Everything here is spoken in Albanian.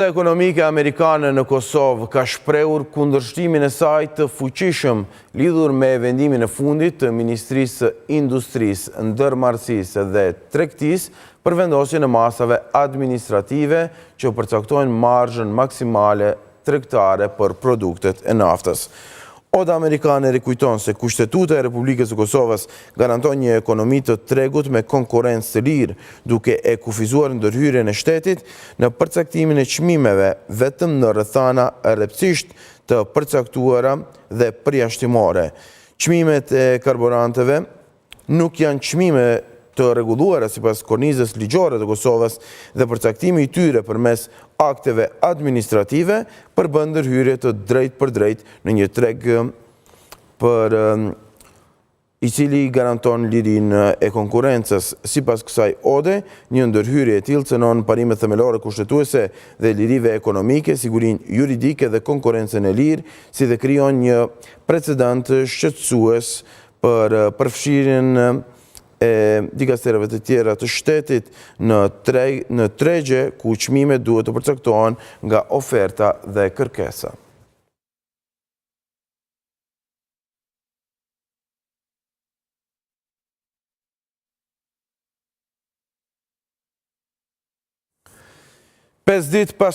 Ekonomike amerikane në Kosovë ka shprehur kundërshtimin e saj të fuqishëm lidhur me vendimin e fundit të Ministrisë së Industrisë, Ndërmarrësisë dhe Tregtisë për vendosjen e masave administrative që përcaktojnë marzhën maksimale tregtare për produktet e naftës. Oda amerikane rikujton se Kushtetuta e Republikës së Kosovës garanton një ekonomi të tregut me konkurrencë të lirë, duke e kufizuar ndërhyrjen e shtetit në përcaktimin e çmimeve vetëm në rrethana rreptësisht të përcaktuara dhe përjashtimore. Çmimet e karburanteve nuk janë çmime të rregulluara sipas kornizës ligjore të Kosovës dhe përcaktimi i tyre përmes akteve administrative përbën ndërhyrje të drejtë për drejtë në një treg i cili garanton lirinë e konkurrencës. Sipas kësaj ode, një ndërhyrje e tillë cënon parimet themelore kushtetuese dhe lirive ekonomike, sigurinë juridike dhe konkurrencën e lirë, si dhe krijon një precedent shqetësues për përfshirjen e dikasterëve të tjera të shtetit në tregje ku çmimet duhet të përcaktohen nga oferta dhe kërkesa. Pesë ditë pas